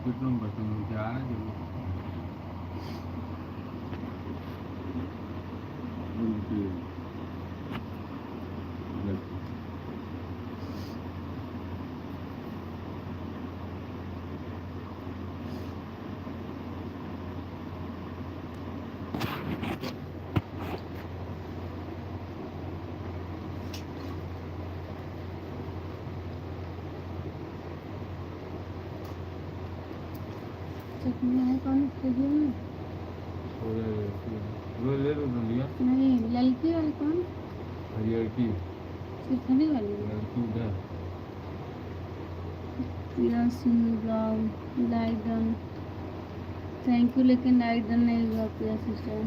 Bedroom पर तुम मुझे आना जरूर। उनकी लड़की चटनी है कौन फ्रिज में? वो ले लो तो लिया नहीं, ललकी वाली कौन? हरियर की सिर्फ हरी वाली है। लड़की उधर Priya Singh blog like done. Thank you, लेकिन लाइक डन नहीं हुआ प्रिया सिस्टर।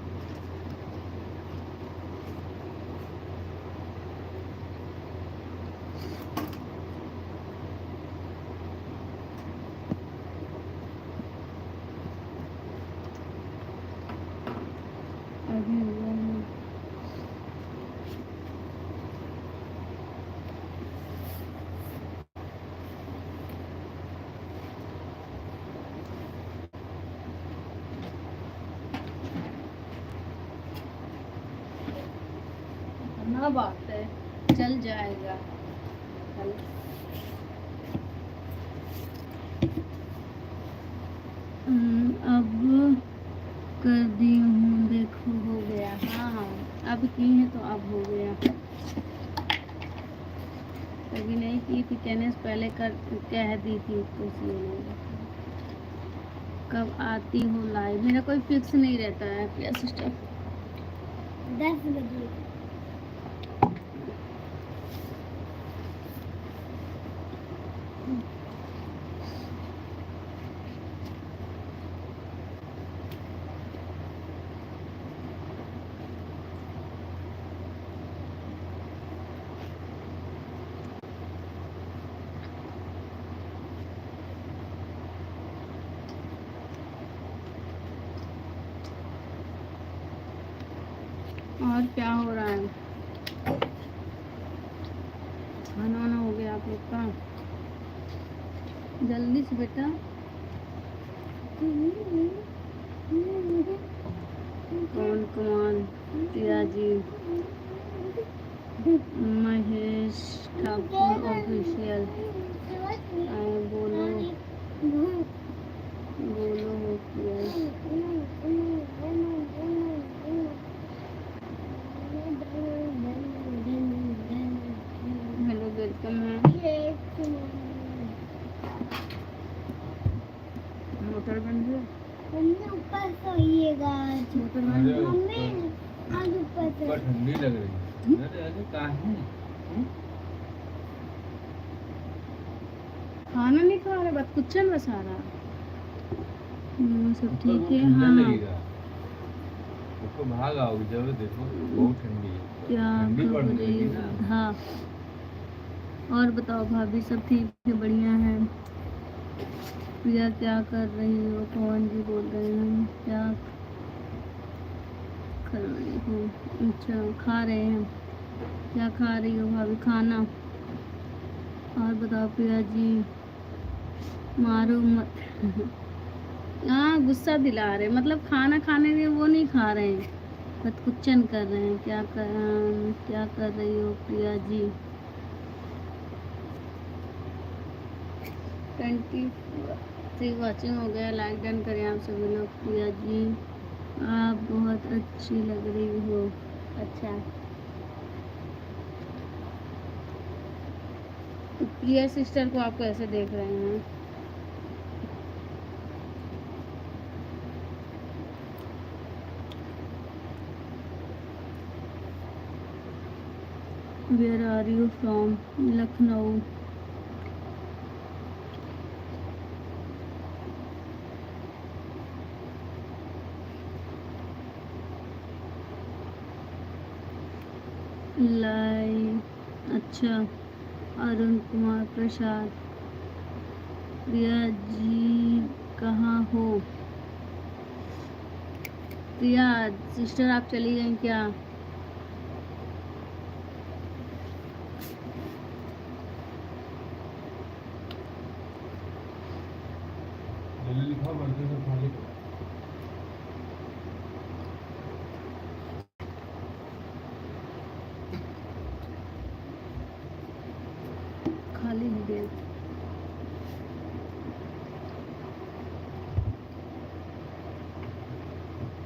अभी हुआ है। ना बात है, चल जाएगा कल। अब कर दी हूँ, देखो हो गया। हाँ, अब की है तो अब हो गया। कभी नहीं की थी, कहने से पहले कर कह दी थी तो इसलिए नहीं। कब आती हो लाइव? मेरा कोई फिक्स नहीं रहता है प्रिया सिस्टर। 10 बजे। और क्या हो रहा है? खाना वाना हो गया आप लोग का? जल्दी से बेटा। कौन कुमार, प्रिया जी, महेश ठाकुर ऑफिशियल। बोलो बोलो हो प्रिया। हेलो, वेलकम है। मोटर बंद है। ऊपर सोइएगा। मोटर बंद है। आज ऊपर ऊपर ठंडी लग रही है। अरे अरे काहे खाना नहीं खा रहा, बस कुचन बसा रहा। सब ऊपर ठीक बहुत है। ठंडा हाँ, लगेगा। उसको भाग आओगे जब देखो बहुत ठंडी है। क्या ठंडी कर पड़ने रही लगी हो? ना। हाँ, और बताओ भाभी, सब ठीक है? बढ़िया है। प्रिया क्या कर रही हो? पवन जी बोल रहे हैं क्या कर रही हो? अच्छा, खा रहे हैं। क्या खा रही हो भाभी? खाना। और बताओ प्रिया जी, मारो मत। हाँ, गुस्सा दिला रहे, मतलब खाना खाने के वो नहीं खा रहे हैं, बस कुचन कर रहे हैं। क्या कर रही हो प्रिया जी? 23 वॉचिंग हो गया। लाइक डन करें आप सभी लोग। प्रिया जी, आप बहुत अच्छी लग रही हो। अच्छा, तो प्रिया सिस्टर को आप कैसे देख रहे हैं? Where are you from? Lucknow. Live. अच्छा, अरुण कुमार प्रसाद। प्रिया जी कहाँ हो? प्रिया सिस्टर आप चली गई क्या? ले पहले लिखा पढ़ते सब खाली करो। खाली हो गया।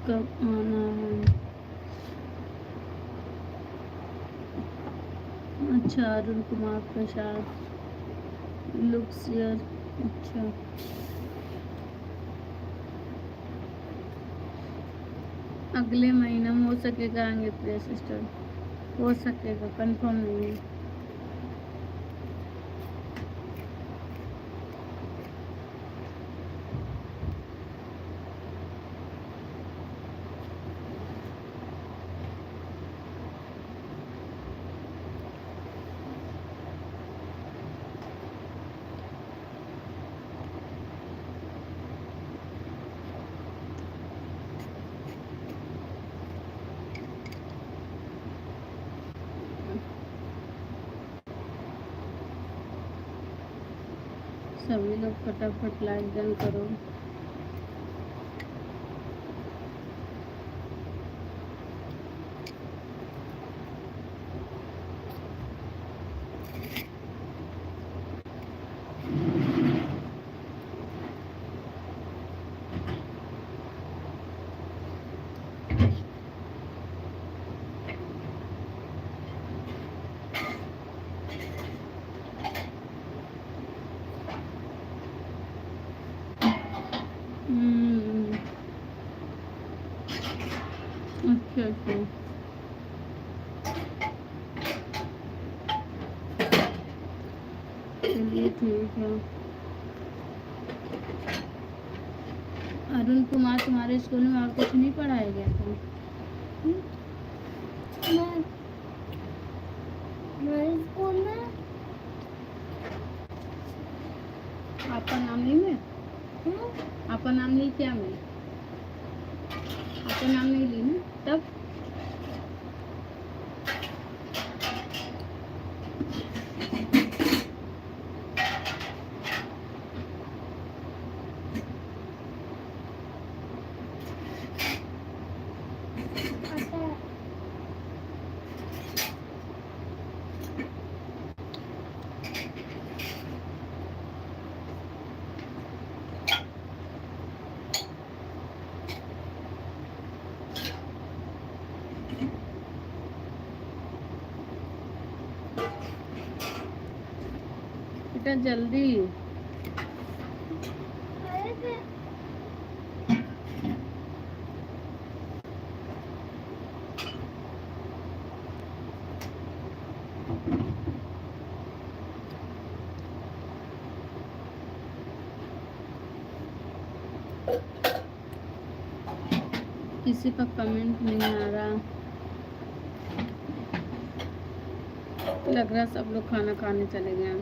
कब आना है? अच्छा, अरुण कुमार प्रसाद लुक्स ईयर। अच्छा, अगले महीने में हो सकेगा आएंगे प्रिया सिस्टर, हो सकेगा, कंफर्म नहीं है। सभी लोग फटाफट लाइक डन करो। हम्म, अच्छा अच्छा, चलिए ठीक है। अरुण कुमार, तुम्हारे स्कूल में और कुछ नहीं पढ़ाया गया था? स्कूल में आपका नाम नहीं में? आपका नाम नहीं क्या में? आपका नाम नहीं ली ना तब? बेटा जल्दी। किसी का कमेंट नहीं आ रहा, लग रहा सब लोग खाना खाने चले गए।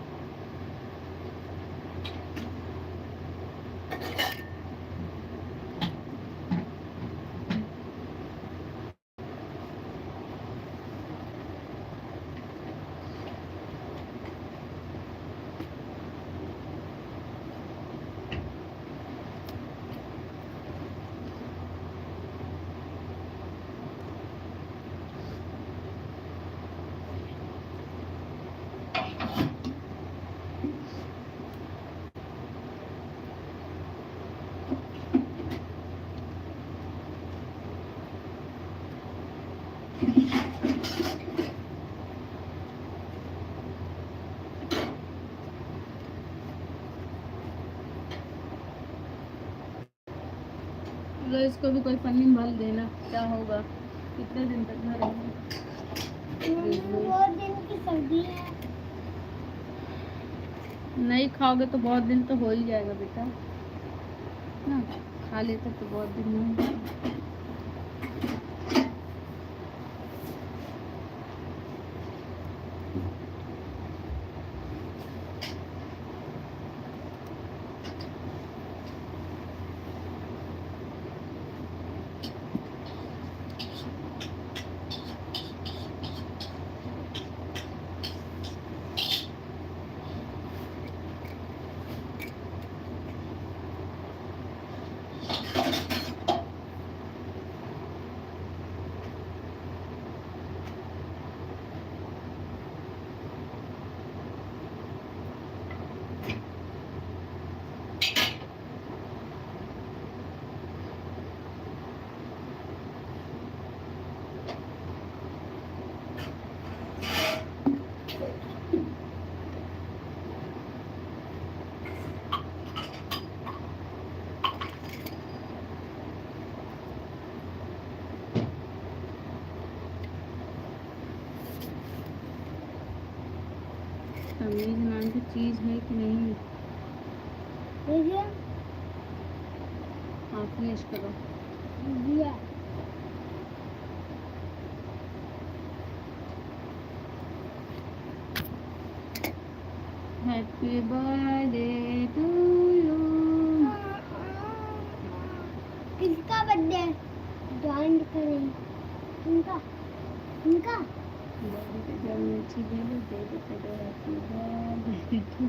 तो इसको भी कोई पन्नी में भर देना, क्या होगा, कितने दिन तक भरेंगे? बहुत दिन की सर्दी है, नहीं खाओगे तो बहुत दिन तो हो ही जाएगा बेटा ना, खा लेते तो बहुत दिन नहीं। तमीज नाम की चीज है कि नहीं? देखिए आप फिनिश करो। दिया हैप्पी बर्थडे टू यू। किसका बर्थडे ज्वाइन करें? इनका इनका जब मिर्ची दे दो हैप्पी बर्थडे टू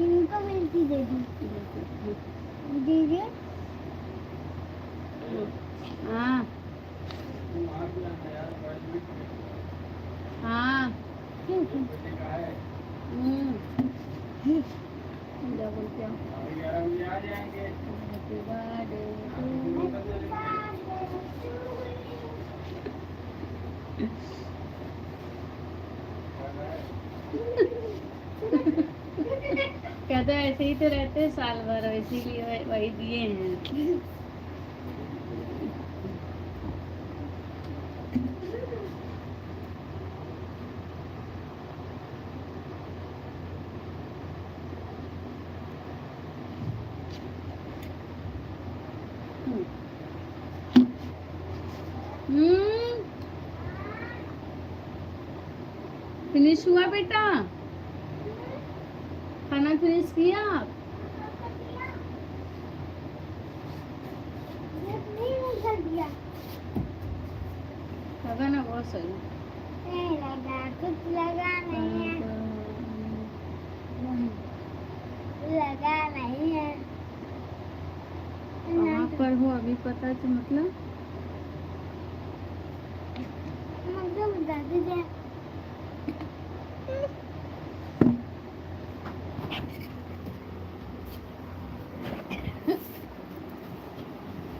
इनको मिर्ची दे दी दीजिए। हाँ हाँ क्या बोलते हो? हैप्पी बर्थडे कहते ऐसे ही तो रहते हैं साल भर, इसीलिए वही दिए हैं। फिनिश हुआ बेटा? खाना फिनिश किया? लगा ना बहुत सही। कुछ लगा नहीं है लगा नहीं है। कहाँ पर हो अभी पता तो मतलब? मुझे बता दीजिए।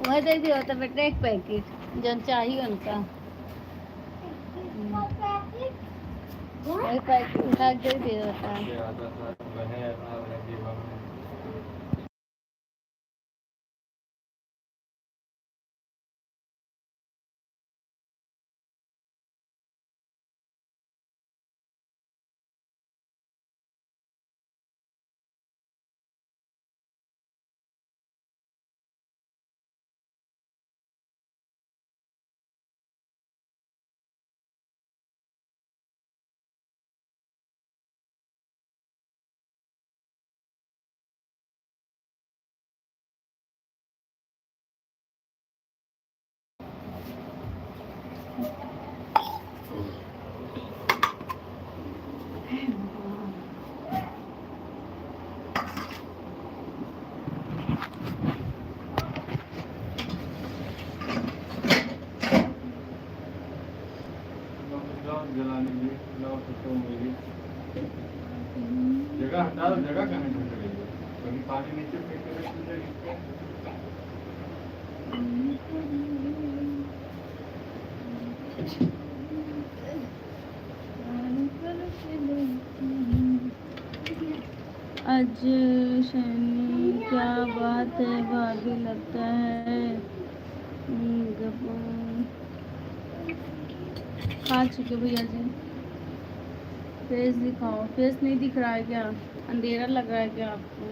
वह दे दियो तो बेटा एक पैकेट जो चाहिए उनका वही पैकेट उठा के दे दिया होता है। जलाने में लाओ तो मेरी जगह हटा दो। जगह कहाँ है ढूंढ रही है? कभी पानी नीचे फेंक के रख दीजिए। आज शनि क्या बात है भाभी? लगता है खा चुके भैया जी। फेस दिखाओ। फेस नहीं दिख रहा है क्या? अंधेरा लग रहा है क्या आपको?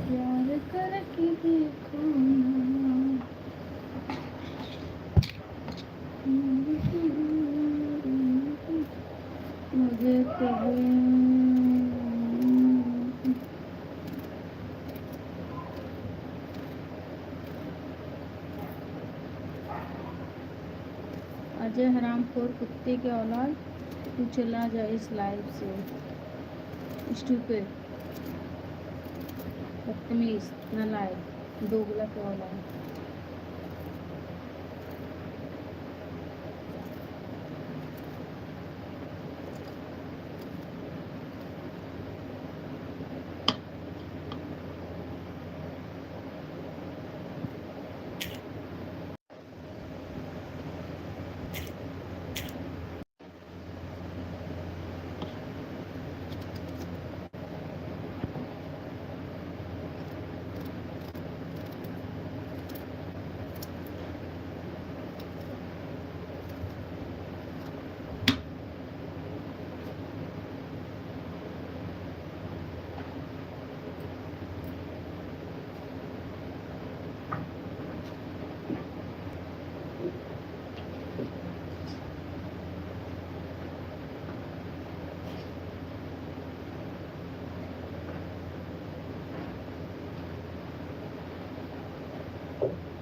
प्यार करके देखो ना। मुझे कभी अजय हरामखोर कुत्ते के औलाद, तू चला जा इस लाइफ से। स्टूपिड, बदतमीज, नालायक, दोगला के औलाद। है